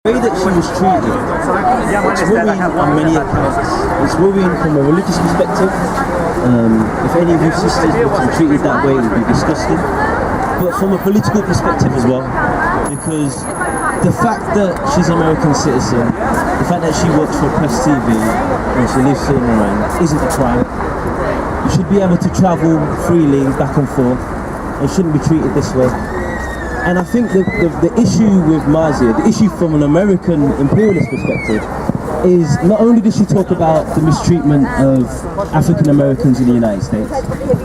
The way that she was treated, it's worrying on many accounts. It's worrying from a religious perspective. If any of your sisters were to be treated that way, it would be disgusting. But from a political perspective as well, because the fact that she's an American citizen, the fact that she works for Press TV and she lives in Iran isn't a crime. You should be able to travel freely back and forth and shouldn't be treated this way. And I think the issue with Marzieh, the issue from an American imperialist perspective, is not only does she talk about the mistreatment of African Americans in the United States,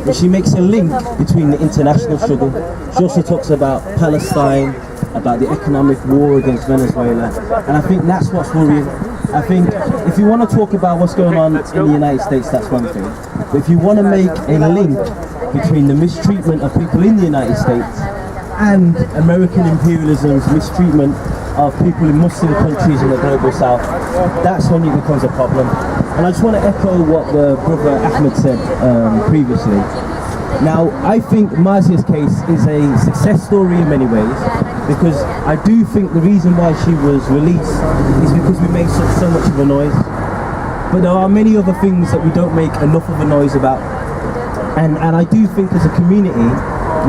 but she makes a link between the international struggle. She also talks about Palestine, about the economic war against Venezuela, and I think that's what's worrying. I think if you want to talk about what's going on in the United States, that's one thing. But if you want to make a link between the mistreatment of people in the United States and American imperialism's mistreatment of people in Muslim countries in the global south, that's when it becomes a problem. And I just want to echo what the brother Ahmed said previously. Now, I think Marzieh's case is a success story in many ways, because I do think the reason why she was released is because we made so much of a noise. But there are many other things that we don't make enough of a noise about. And I do think as a community,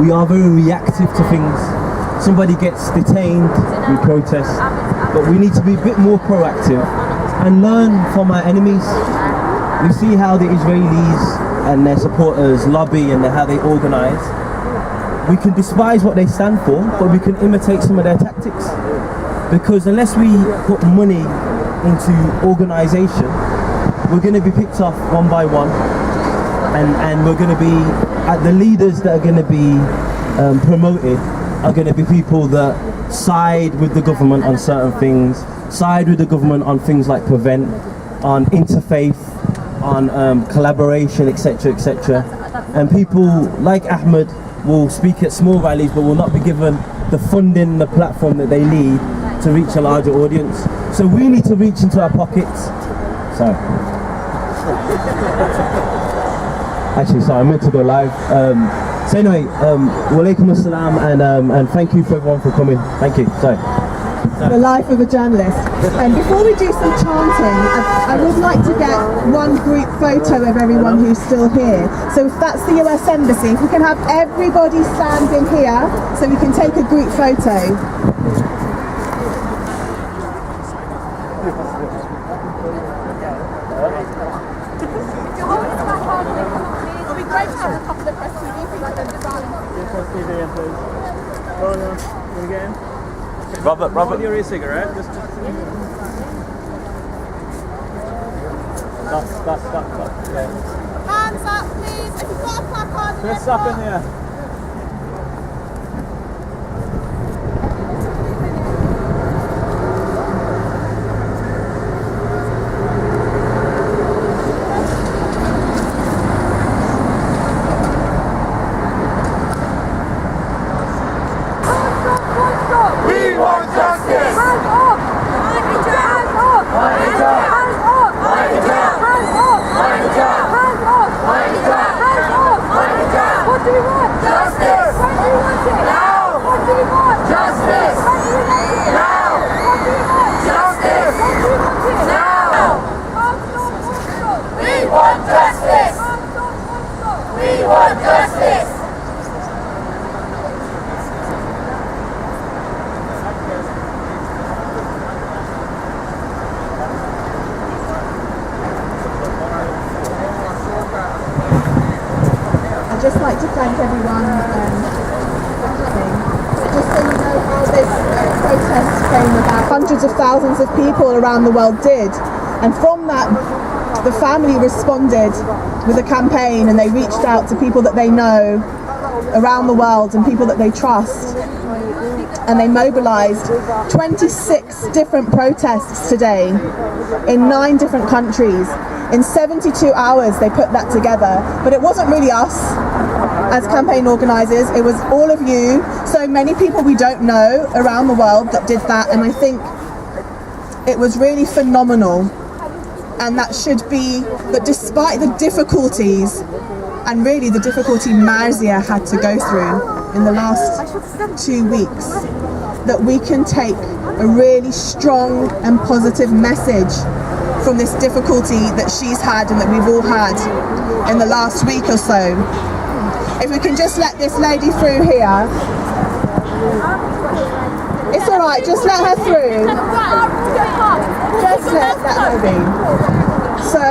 we are very reactive to things. Somebody gets detained, we protest, but we need to be a bit more proactive and learn from our enemies. We see how the Israelis and their supporters lobby and how they organize. We can despise what they stand for, but we can imitate some of their tactics. Because unless we put money into organization, we're going to be picked off one by one, and we're going to be the leaders that are going to be promoted are going to be people that side with the government on certain things, side with the government on things like prevent, on interfaith, on collaboration, etc., etc. And people like Ahmed will speak at small rallies but will not be given the funding, the platform that they need to reach a larger audience. So we need to reach into our pockets. Actually, sorry, I meant to go live. So anyway, walaikum assalam, and thank you for everyone for coming. Thank you. Sorry. The life of a journalist. And before we do some chanting, I would like to get one group photo of everyone who's still here. So if that's the US Embassy, if we can have everybody standing here so we can take a group photo. Robert, your e-cigarette. Just... Stop. Yeah. Hands up, please. If you've got a placard, Chris, up in here. I'd just like to thank everyone for coming. Just so you know how this protest came about. Hundreds of thousands of people around the world did. And from that, the family responded with a campaign, and they reached out to people that they know around the world and people that they trust. And they mobilized 26 different protests today in 9 different countries. In 72 hours they put that together. But it wasn't really us as campaign organizers, it was all of you, so many people we don't know around the world that did that, and I think it was really phenomenal. And that should be that despite the difficulties, and really the difficulty Marzieh had to go through in the last 2 weeks, that we can take a really strong and positive message from this difficulty that she's had and that we've all had in the last week or so. If we can just let this lady through here. It's all right, just let her through. Just let her be. So,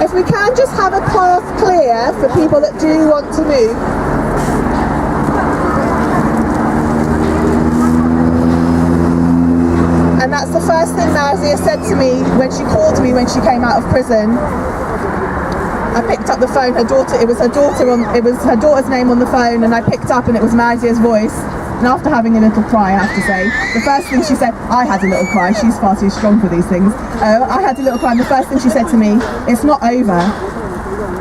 if we can just have a path clear for people that do want to move. And that's the first thing Marzieh said to me when she called me when she came out of prison. I picked up the phone, it was her daughter's name on the phone, and I picked up and it was Marzieh's voice. And after having a little cry, I have to say, the first thing she said, I had a little cry, she's far too strong for these things. I had a little cry, and the first thing she said to me, it's not over.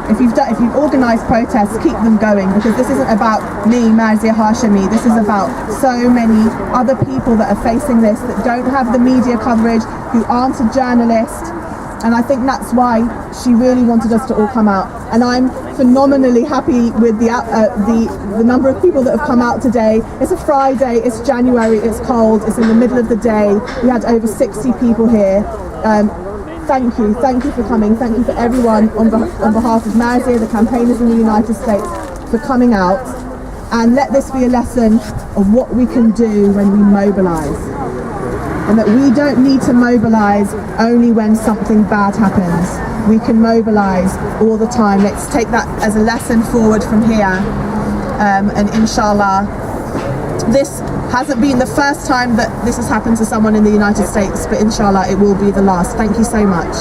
If you've organised protests, keep them going, because this isn't about me, Marzieh Hashemi, this is about so many other people that are facing this, that don't have the media coverage, who aren't a journalist. And I think that's why she really wanted us to all come out. And I'm phenomenally happy with the number of people that have come out today. It's a Friday, it's January, it's cold, it's in the middle of the day. We had over 60 people here. Thank you for coming. Thank you for everyone on behalf of Marzieh, the campaigners in the United States, for coming out. And let this be a lesson of what we can do when we mobilise. And that we don't need to mobilise only when something bad happens. We can mobilise all the time. Let's take that as a lesson forward from here. And inshallah, this hasn't been the first time that this has happened to someone in the United States, but inshallah it will be the last. Thank you so much.